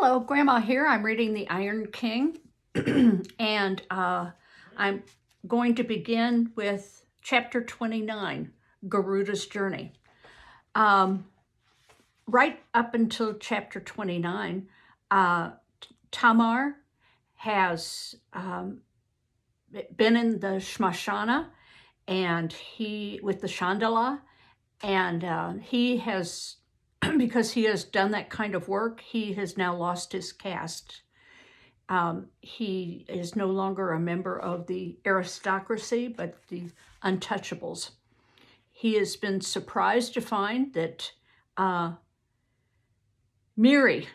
Hello, Grandma here. I'm reading The Iron King, and I'm going to begin with chapter 29, Garuda's Journey. Right up until chapter 29, Tamar has been in the Shmashana and with the Chandala, and he has, because he has done that kind of work, he has now lost his caste. He is no longer a member of the aristocracy, but the untouchables. He has been surprised to find that Mirri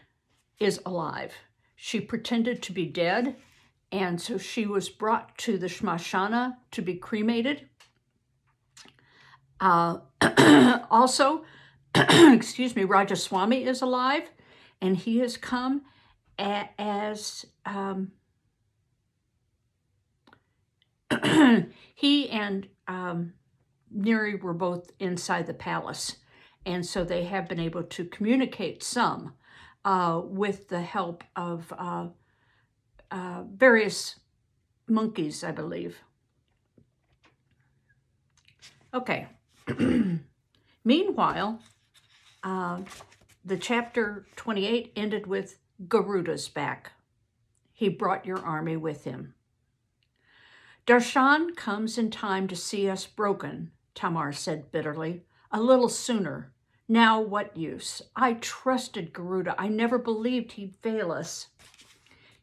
is alive. She pretended to be dead, and so she was brought to the Shmashana to be cremated. Also, excuse me, Rajaswami is alive, and he has come as he and Mirri were both inside the palace, and so they have been able to communicate some with the help of various monkeys, I believe. Okay. Meanwhile, the chapter 28 ended with Garuda's back. He brought your army with him. Darshan comes in time to see us broken, Tamar said bitterly. A little sooner. Now what use? I trusted Garuda. I never believed he'd fail us.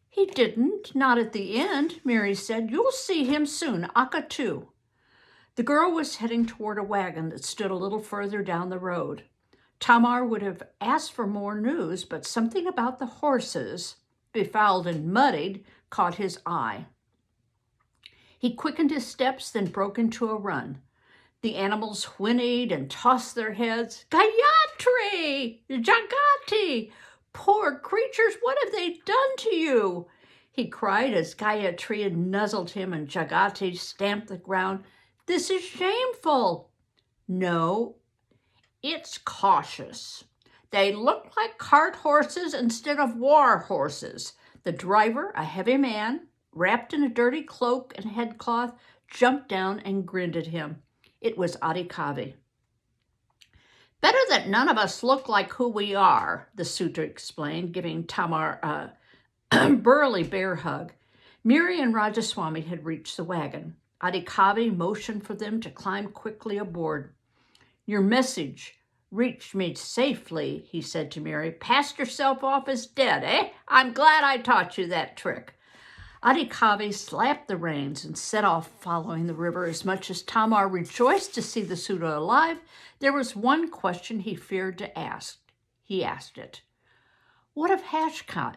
He didn't, not at the end, Mirri said. You'll see him soon, Akka too. The girl was heading toward a wagon that stood a little further down the road. Tamar would have asked for more news, but something about the horses, befouled and muddied, caught his eye. He quickened his steps, then broke into a run. The animals whinnied and tossed their heads. Gayatri! Jagati! Poor creatures, what have they done to you? He cried as Gayatri nuzzled him and Jagati stamped the ground. This is shameful. No, it's cautious. They look like cart horses instead of war horses. The driver, a heavy man, wrapped in a dirty cloak and headcloth, jumped down and grinned at him. It was Adhikavi. Better that none of us look like who we are, the suitor explained, giving Tamar a burly bear hug. Mirri and Rajaswami had reached the wagon. Adhikavi motioned for them to climb quickly aboard. Your message reached me safely, he said to Mirri. Passed yourself off as dead, eh? I'm glad I taught you that trick. Adhikavi slapped the reins and set off following the river. As much as Tamar rejoiced to see the suitor alive, there was one question he feared to ask. He asked it. What of Hashkat?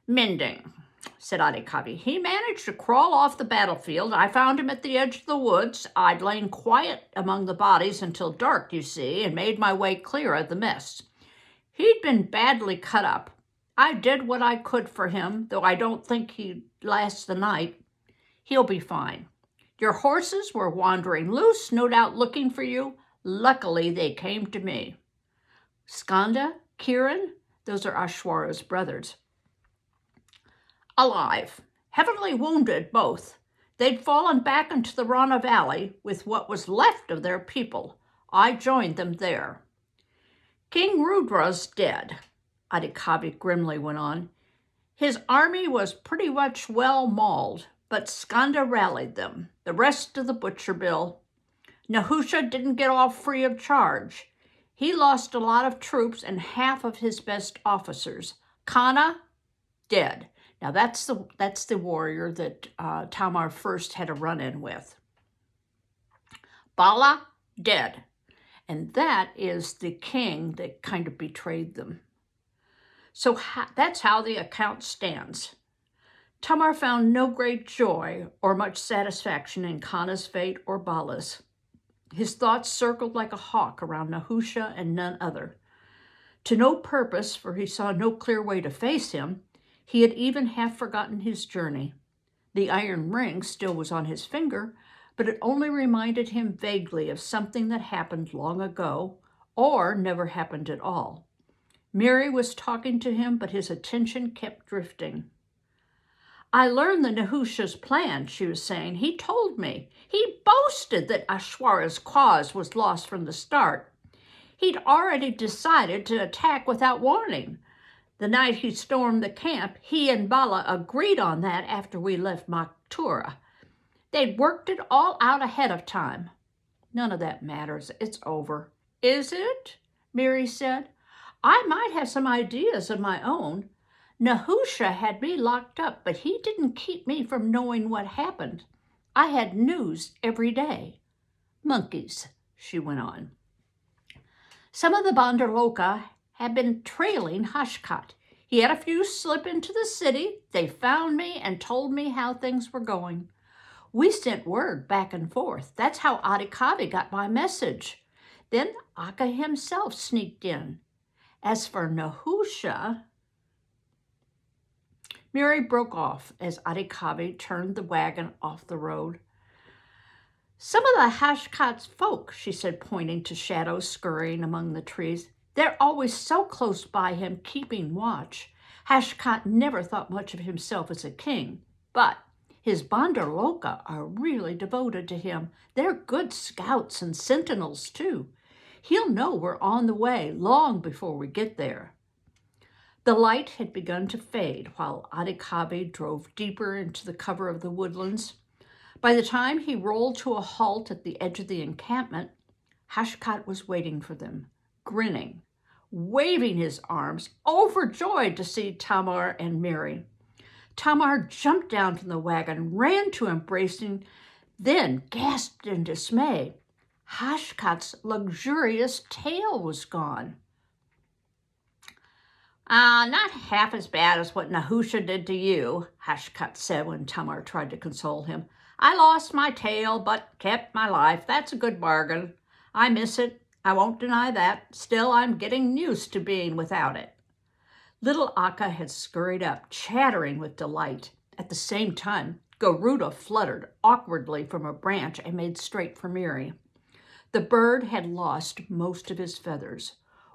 Mending, said Adhikavi. He managed to crawl off the battlefield. I found him at the edge of the woods. I'd lain quiet among the bodies until dark, you see, and made my way clear of the mist. He'd been badly cut up. I did what I could for him, though I don't think he'd last the night. He'll be fine. Your horses were wandering loose, no doubt looking for you. Luckily, they came to me. Skanda, Kiran, those are Ashwara's brothers. Alive, heavily wounded both. They'd fallen back into the Rana Valley with what was left of their people. I joined them there. King Rudra's dead, Adhikavi grimly went on. His army was pretty much well mauled, but Skanda rallied them. The rest of the butcher bill. Nahusha didn't get off free of charge. He lost a lot of troops and half of his best officers. Kana, dead. Now that's the warrior that Tamar first had a run-in with. Bala, dead. And that is the king that kind of betrayed them. So that's how the account stands. Tamar found no great joy or much satisfaction in Kana's fate or Bala's. His thoughts circled like a hawk around Nahusha and none other. To no purpose, for he saw no clear way to face him, he had even half forgotten his journey. The iron ring still was on his finger, but it only reminded him vaguely of something that happened long ago or never happened at all. Mirri was talking to him, but his attention kept drifting. I learned the Nahusha's plan, she was saying. He told me. He boasted that Ashwara's cause was lost from the start. He'd already decided to attack without warning. The night he stormed the camp, he and Bala agreed on that after we left Mathura. They'd worked it all out ahead of time. None of that matters. It's over. Is it? Mirri said. I might have some ideas of my own. Nahusha had me locked up, but he didn't keep me from knowing what happened. I had news every day. Monkeys, she went on. Some of the Bandarloka had been trailing Hashkat. He had a few slip into the city. They found me and told me how things were going. We sent word back and forth. That's how Adhikavi got my message. Then Akka himself sneaked in. As for Nahusha... Mirri broke off as Adhikavi turned the wagon off the road. Some of the Hashkat's folk, she said, pointing to shadows scurrying among the trees. They're always so close by him, keeping watch. Hashkat never thought much of himself as a king, but his Bandarloka are really devoted to him. They're good scouts and sentinels, too. He'll know we're on the way long before we get there. The light had begun to fade while Adhikavi drove deeper into the cover of the woodlands. By the time he rolled to a halt at the edge of the encampment, Hashkat was waiting for them, grinning, waving his arms, overjoyed to see Tamar and Mirri. Tamar jumped down from the wagon, ran to embrace him, then gasped in dismay. Hashkat's luxurious tail was gone. Not half as bad as what Nahusha did to you, Hashkat said when Tamar tried to console him. I lost my tail, but kept my life. That's a good bargain. I miss it. I won't deny that. Still, I'm getting used to being without it. Little Akka had scurried up, chattering with delight. At the same time, Garuda fluttered awkwardly from a branch and made straight for Mirri. The bird had lost most of his feathers.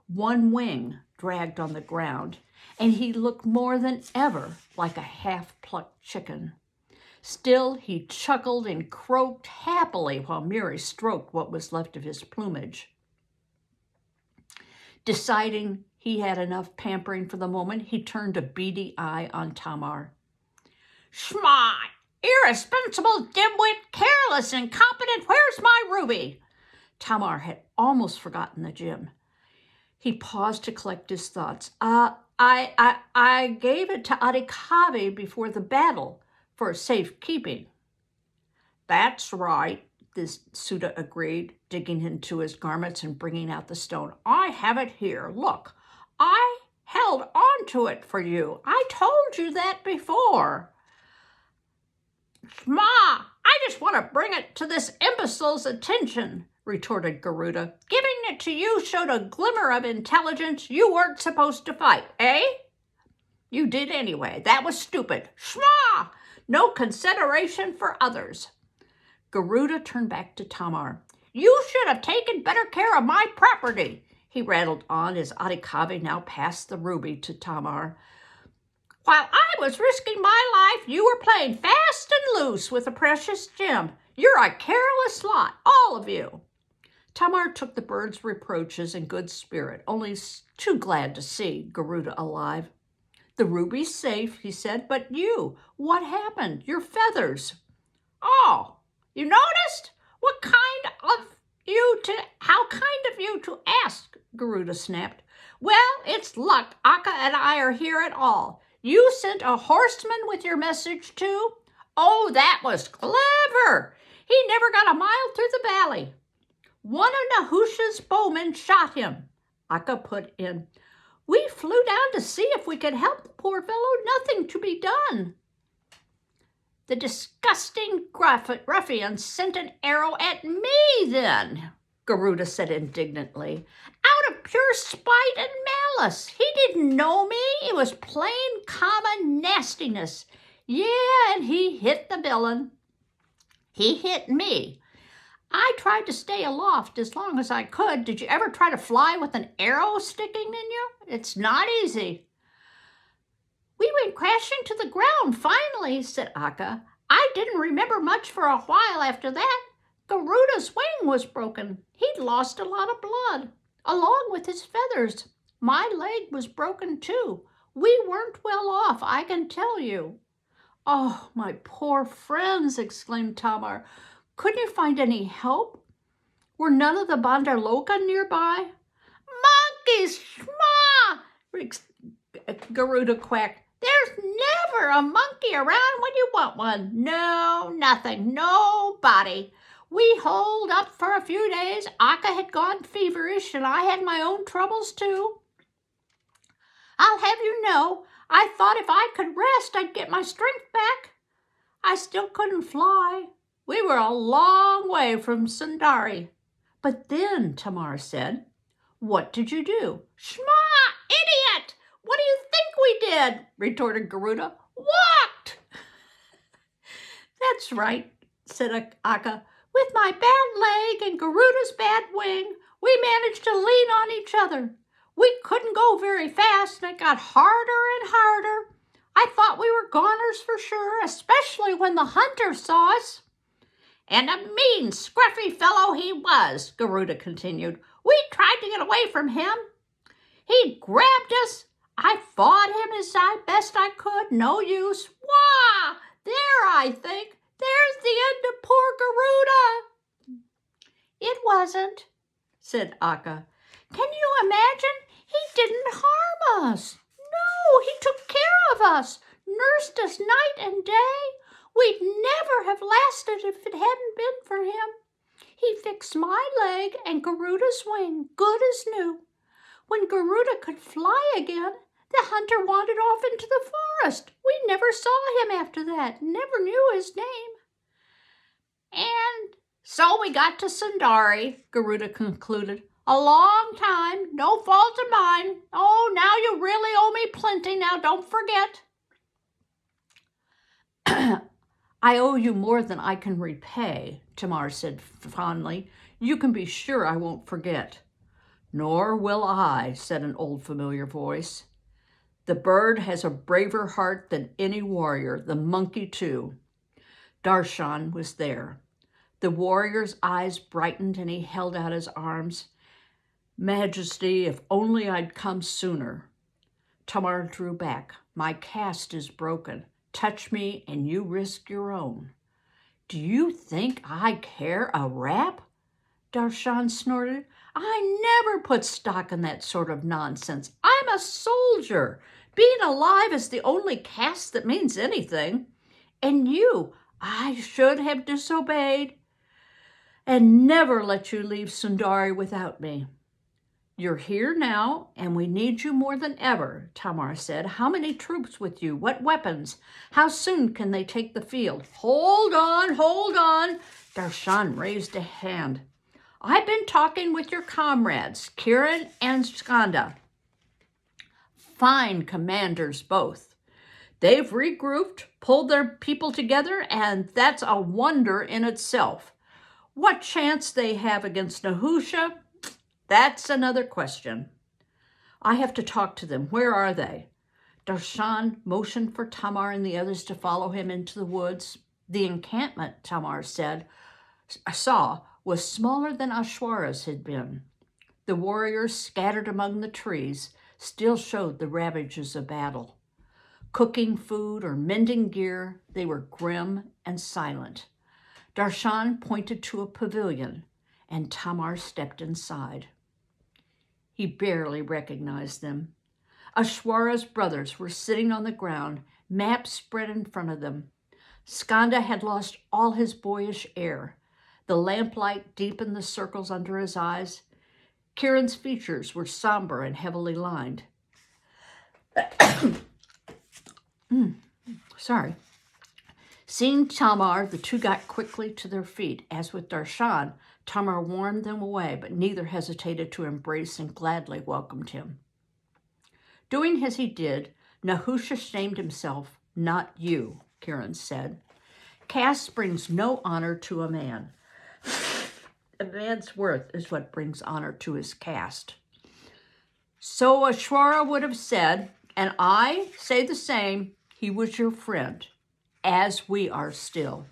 One wing dragged on the ground, and he looked more than ever like a half-plucked chicken. Still, he chuckled and croaked happily while Mirri stroked what was left of his plumage. Deciding he had enough pampering for the moment, he turned a beady eye on Tamar. Schmott! Irresponsible, dimwit, careless, incompetent, where's my ruby? Tamar had almost forgotten the gem. He paused to collect his thoughts. I gave it to Adhikavi before the battle for safekeeping. That's right, this Suda agreed, digging into his garments and bringing out the stone. I have it here. Look, I held on to it for you. I told you that before. Ma, I just want to bring it to this imbecile's attention, retorted Garuda. Giving it to you showed a glimmer of intelligence you weren't supposed to fight, eh? You did anyway. That was stupid. Shma! No consideration for others. Garuda turned back to Tamar. You should have taken better care of my property, he rattled on as Adhikavi now passed the ruby to Tamar. While I was risking my life, you were playing fast and loose with the precious gem. You're a careless lot, all of you. Tamar took the bird's reproaches in good spirit, only too glad to see Garuda alive. The ruby's safe, he said, but you, what happened? Your feathers. Oh, you noticed? How kind of you to ask, Garuda snapped. Well, it's luck Akka and I are here at all. You sent a horseman with your message too? Oh, that was clever. He never got a mile through the valley. One of Nahusha's bowmen shot him, Akka put in. We flew down to see if we could help the poor fellow. Nothing to be done. The disgusting ruffian sent an arrow at me then, Garuda said indignantly, out of pure spite and malice. He didn't know me. It was plain common nastiness. Yeah, and he hit the villain. He hit me. I tried to stay aloft as long as I could. Did you ever try to fly with an arrow sticking in you? It's not easy. We went crashing to the ground finally, said Akka. I didn't remember much for a while after that. Garuda's wing was broken. He'd lost a lot of blood, along with his feathers. My leg was broken too. We weren't well off, I can tell you. Oh, my poor friends, exclaimed Tamar. Couldn't you find any help? Were none of the Bandarloka nearby? Monkeys, shma! Garuda quacked. There's never a monkey around when you want one. No, nothing, nobody. We holed up for a few days. Akka had gone feverish, and I had my own troubles too. I'll have you know, I thought if I could rest, I'd get my strength back. I still couldn't fly. We were a long way from Sundari. But then, Tamar said, what did you do? Shma, idiot! What do you think we did? Retorted Garuda. Walked! That's right, said Akka. With my bad leg and Garuda's bad wing, we managed to lean on each other. We couldn't go very fast, and it got harder and harder. I thought we were goners for sure, especially when the hunter saw us. And a mean, scruffy fellow he was, Garuda continued. We tried to get away from him. He grabbed us. I fought him as best I could. No use. Wah! There, I think. There's the end of poor Garuda. It wasn't, said Akka. Can you imagine? He didn't harm us. No, he took care of us, nursed us night and day. We'd never have lasted if it hadn't been for him. He fixed my leg and Garuda's wing, good as new. When Garuda could fly again, the hunter wandered off into the forest. We never saw him after that, never knew his name. And so we got to Sundari, Garuda concluded. A long time, no fault of mine. Oh, now you really owe me plenty. Now, don't forget. I owe you more than I can repay, Tamar said fondly. You can be sure I won't forget. Nor will I, said an old familiar voice. The bird has a braver heart than any warrior, the monkey too. Darshan was there. The warrior's eyes brightened and he held out his arms. Majesty, if only I'd come sooner. Tamar drew back. My caste is broken. Touch me and you risk your own. Do you think I care a rap? Darshan snorted. I never put stock in that sort of nonsense. I'm a soldier. Being alive is the only caste that means anything. And you, I should have disobeyed and never let you leave Sundari without me. You're here now, and we need you more than ever, Tamar said. How many troops with you? What weapons? How soon can they take the field? Hold on, hold on. Darshan raised a hand. I've been talking with your comrades, Kiran and Skanda. Fine commanders both. They've regrouped, pulled their people together, and that's a wonder in itself. What chance they have against Nahusha? That's another question. I have to talk to them. Where are they? Darshan motioned for Tamar and the others to follow him into the woods. The encampment, Tamar saw, was smaller than Ashwara's had been. The warriors scattered among the trees still showed the ravages of battle. Cooking food or mending gear, they were grim and silent. Darshan pointed to a pavilion, and Tamar stepped inside. He barely recognized them. Ashwara's brothers were sitting on the ground, maps spread in front of them. Skanda had lost all his boyish air. The lamplight deepened the circles under his eyes. Kiran's features were somber and heavily lined. Sorry. Seeing Tamar, the two got quickly to their feet. As with Darshan, Tamar warned them away, but neither hesitated to embrace and gladly welcomed him. Doing as he did, Nahusha shamed himself. Not you, Kiran said. Caste brings no honor to a man. A man's worth is what brings honor to his caste. So Ashwara would have said, and I say the same, he was your friend, as we are still.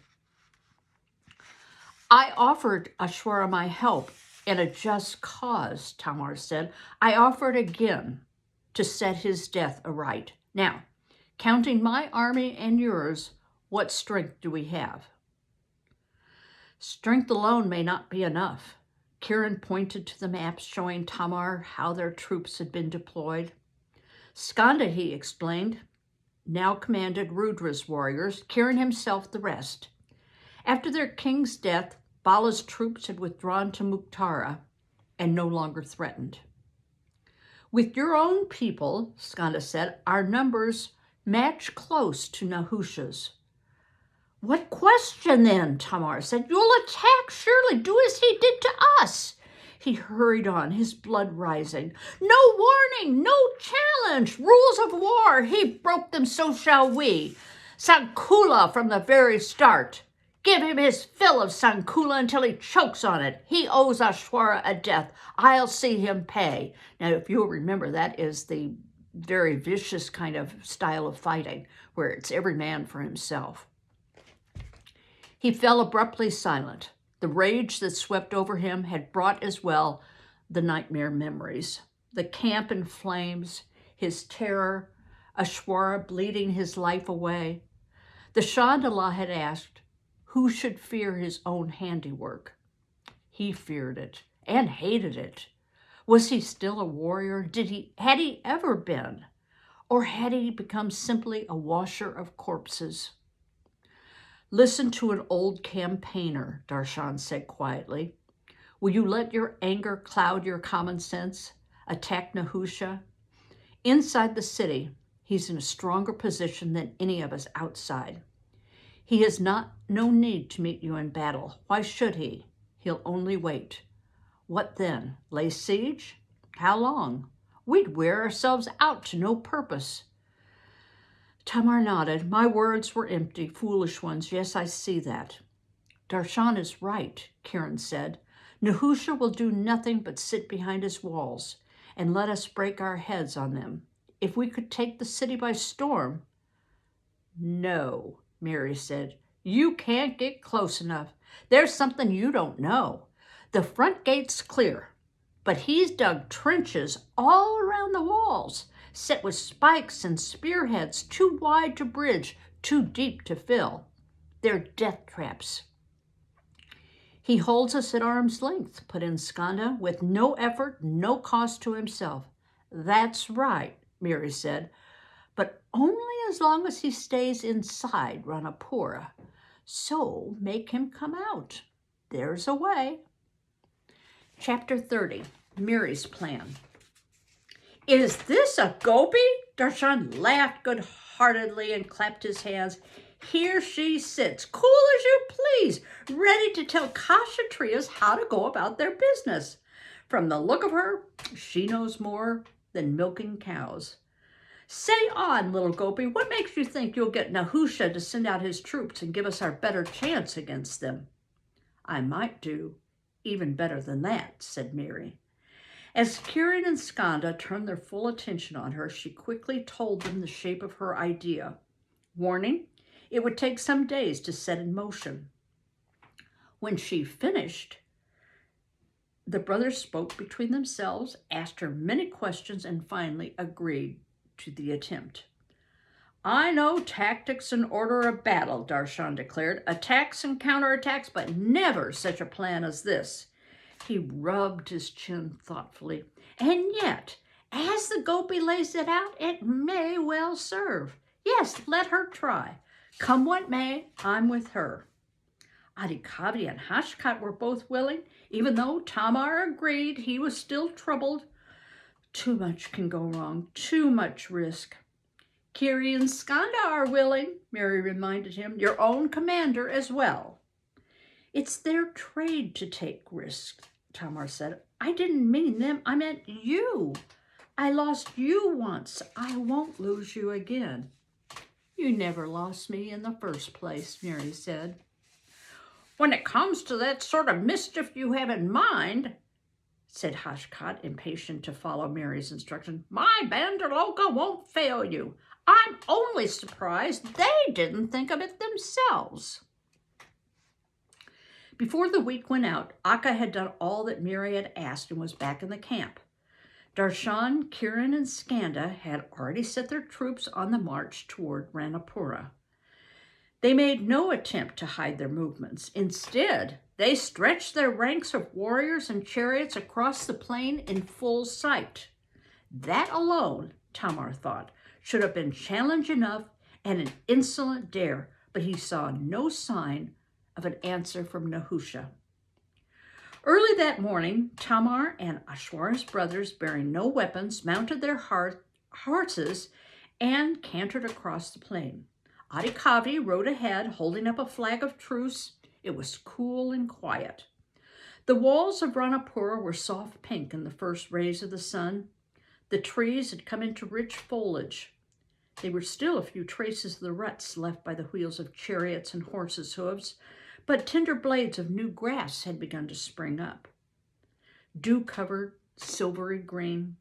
I offered Ashwara my help in a just cause, Tamar said. I offer it again to set his death aright. Now, counting my army and yours, what strength do we have? Strength alone may not be enough. Kiran pointed to the maps showing Tamar how their troops had been deployed. Skanda, he explained, now commanded Rudra's warriors, Kiran himself the rest. After their king's death, Bala's troops had withdrawn to Muktara and no longer threatened. With your own people, Skanda said, our numbers match close to Nahusha's. What question then, Tamar said. You'll attack, surely. Do as he did to us. He hurried on, his blood rising. No warning, no challenge. Rules of war. He broke them, so shall we. Sankula from the very start. Give him his fill of Sankula until he chokes on it. He owes Ashwara a death. I'll see him pay. Now, if you'll remember, that is the very vicious kind of style of fighting, where it's every man for himself. He fell abruptly silent. The rage that swept over him had brought as well the nightmare memories. The camp in flames, his terror, Ashwara bleeding his life away. The Chandala had asked, who should fear his own handiwork? He feared it and hated it. Was he still a warrior? Had he ever been? Or had he become simply a washer of corpses? Listen to an old campaigner, Darshan said quietly. Will you let your anger cloud your common sense? Attack Nahusha? Inside the city, he's in a stronger position than any of us outside. He has no need to meet you in battle. Why should he? He'll only wait. What then? Lay siege? How long? We'd wear ourselves out to no purpose. Tamar nodded. My words were empty, foolish ones. Yes, I see that. Darshan is right, Kiran said. Nahusha will do nothing but sit behind his walls and let us break our heads on them. If we could take the city by storm. No, Mirri said. You can't get close enough. There's something you don't know. The front gate's clear, but he's dug trenches all around the walls, set with spikes and spearheads, too wide to bridge, too deep to fill. They're death traps. He holds us at arm's length, put in Skanda, with no effort, no cost to himself. That's right, Mirri said, but only as long as he stays inside Ranapura. So make him come out. There's a way. Chapter 30, Mirri's plan. Is this a gopi? Darshan laughed good-heartedly and clapped his hands. Here she sits, cool as you please, ready to tell Kshatriyas how to go about their business. From the look of her, she knows more than milking cows. Say on, little gopi, what makes you think you'll get Nahusha to send out his troops and give us our better chance against them? I might do even better than that, said Mirri. As Kiran and Skanda turned their full attention on her, she quickly told them the shape of her idea. Warning, it would take some days to set in motion. When she finished, the brothers spoke between themselves, asked her many questions, and finally agreed to the attempt. I know tactics and order of battle, Darshan declared. Attacks and counterattacks, but never such a plan as this. He rubbed his chin thoughtfully. And yet, as the gopi lays it out, it may well serve. Yes, let her try. Come what may, I'm with her. Adhikavi and Hashkat were both willing, even though Tamar agreed he was still troubled. Too much can go wrong, too much risk. Kiri and Skanda are willing, Mirri reminded him, your own commander as well. It's their trade to take risks, Tamar said. I didn't mean them, I meant you. I lost you once, I won't lose you again. You never lost me in the first place, Mirri said. When it comes to that sort of mischief you have in mind, said Hashkat, impatient to follow Mirri's instruction, my Bandaloka won't fail you. I'm only surprised they didn't think of it themselves. Before the week went out, Akka had done all that Mirri had asked and was back in the camp. Darshan, Kiran, and Skanda had already set their troops on the march toward Ranapura. They made no attempt to hide their movements. Instead, they stretched their ranks of warriors and chariots across the plain in full sight. That alone, Tamar thought, should have been challenge enough and an insolent dare, but he saw no sign of an answer from Nahusha. Early that morning, Tamar and Ashwar's brothers, bearing no weapons, mounted their horses and cantered across the plain. Adhikavi rode ahead, holding up a flag of truce. It was cool and quiet. The walls of Ranapura were soft pink in the first rays of the sun. The trees had come into rich foliage. There were still a few traces of the ruts left by the wheels of chariots and horses' hooves, but tender blades of new grass had begun to spring up. Dew-covered, silvery green.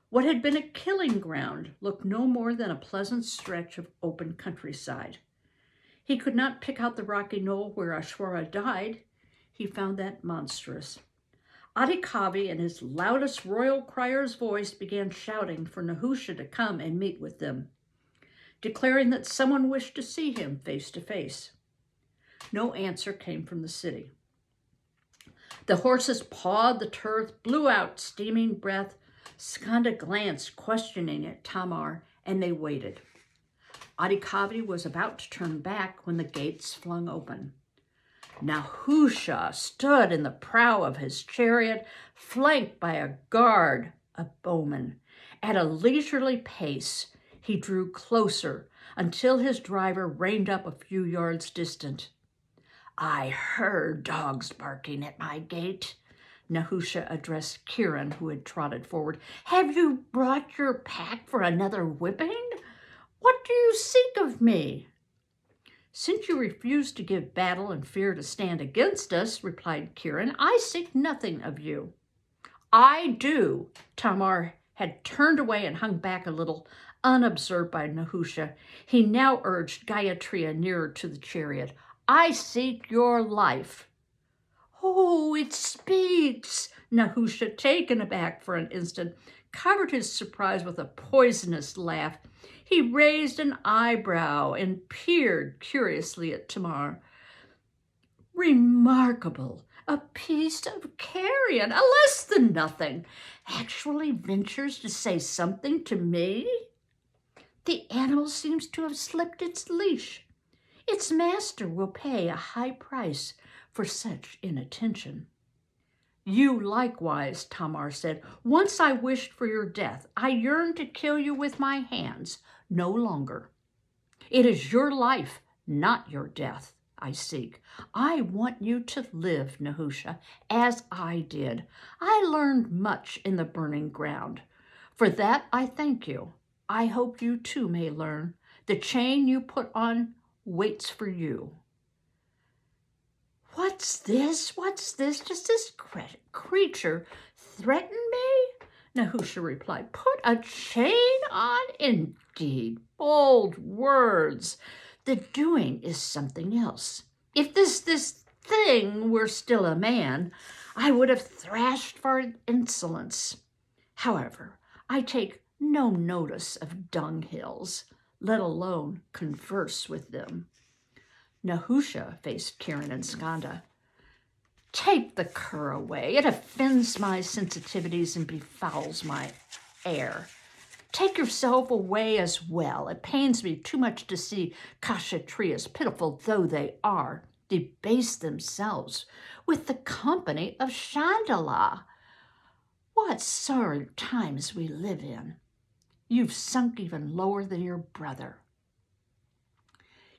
What had been a killing ground looked no more than a pleasant stretch of open countryside. He could not pick out the rocky knoll where Ashwara died. He found that monstrous. Adhikavi, in his loudest royal crier's voice, began shouting for Nahusha to come and meet with them, declaring that someone wished to see him face to face. No answer came from the city. The horses pawed the turf, blew out steaming breath. Skanda glanced questioning at Tamar, and they waited. Adhikavi was about to turn back when the gates flung open. Nahusha stood in the prow of his chariot, flanked by a guard of bowmen. At a leisurely pace, he drew closer until his driver reined up a few yards distant. I heard dogs barking at my gate, Nahusha addressed Kiran, who had trotted forward. Have you brought your pack for another whipping? What do you seek of me? Since you refuse to give battle and fear to stand against us, replied Kiran, I seek nothing of you. I do. Tamar had turned away and hung back a little, unobserved by Nahusha. He now urged Gayatri nearer to the chariot. I seek your life. Oh, it speaks. Nahusha, taken aback for an instant, covered his surprise with a poisonous laugh. He raised an eyebrow and peered curiously at Tamar. Remarkable. A piece of carrion, a less than nothing, actually ventures to say something to me? The animal seems to have slipped its leash. Its master will pay a high price for such inattention. You likewise, Tamar said. Once I wished for your death. I yearned to kill you with my hands, no longer. It is your life, not your death, I seek. I want you to live, Nahusha, as I did. I learned much in the burning ground. For that I thank you. I hope you too may learn. The chain you put on waits for you. What's this? What's this? Does this creature threaten me? Nahusha replied. Put a chain on? Indeed, bold words. The doing is something else. If this thing were still a man, I would have thrashed for insolence. However, I take no notice of dunghills, let alone converse with them. Nahusha faced Kiran and Skanda. Take the cur away. It offends my sensitivities and befouls my air. Take yourself away as well. It pains me too much to see Kshatriyas, pitiful though they are, debase themselves with the company of Chandala. What sorry times we live in. You've sunk even lower than your brother.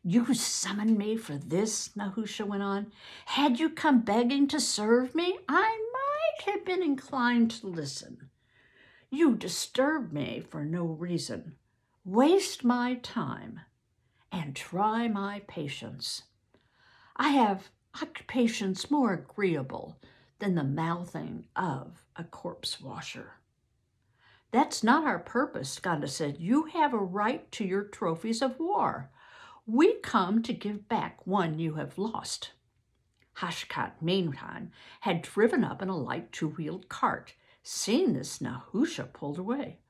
You summoned me for this, Nahusha went on. Had you come begging to serve me, I might have been inclined to listen. You disturb me for no reason. Waste my time and try my patience. I have occupations more agreeable than the mouthing of a corpse washer. That's not our purpose, Skanda said. You have a right to your trophies of war. We come to give back one you have lost. Hashkat, meantime, had driven up in a light two-wheeled cart. Seeing this, Nahusha pulled away.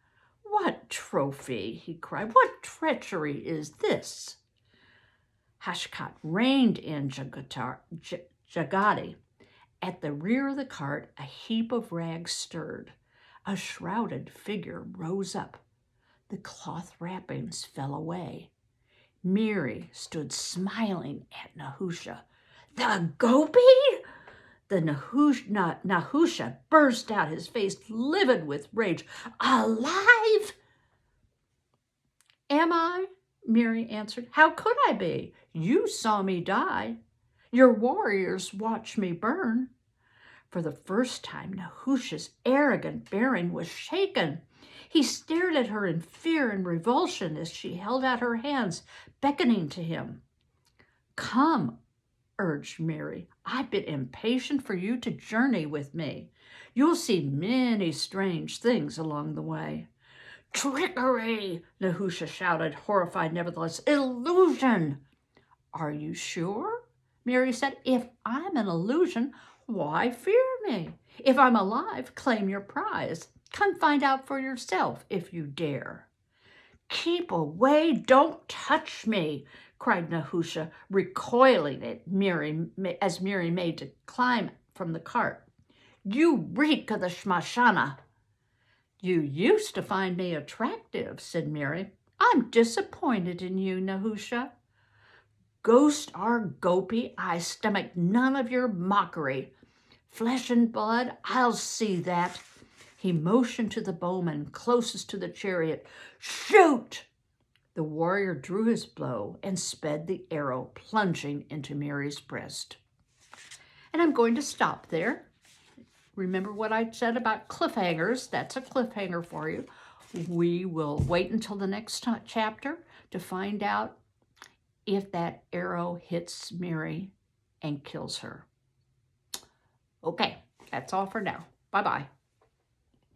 What trophy? He cried. What treachery is this? Hashkat reined in Jagati. At the rear of the cart, a heap of rags stirred. A shrouded figure rose up. The cloth wrappings fell away. Mirri stood smiling at Nahusha. The gopi? The Nahusha burst out, his face livid with rage. Alive? Am I? Mirri answered. How could I be? You saw me die. Your warriors watched me burn. For the first time, Nahusha's arrogant bearing was shaken. He stared at her in fear and revulsion as she held out her hands, beckoning to him. Come, urged Mirri. I've been impatient for you to journey with me. You'll see many strange things along the way. Trickery, Nahusha shouted, horrified nevertheless. Illusion. Are you sure? Mirri said. If I'm an illusion, why fear me? If I'm alive, claim your prize. Come find out for yourself if you dare. Keep away, don't touch me, cried Nahusha, recoiling at Mirri as Mirri made to climb from the cart. You reek of the Shmashana. You used to find me attractive, said Mirri. I'm disappointed in you, Nahusha. Ghost or gopi, I stomach none of your mockery. Flesh and blood, I'll see that. He motioned to the bowman closest to the chariot. Shoot! The warrior drew his bow and sped the arrow plunging into Mirri's breast. And I'm going to stop there. Remember what I said about cliffhangers? That's a cliffhanger for you. We will wait until the next chapter to find out if that arrow hits Mirri and kills her. Okay, that's all for now. Bye-bye.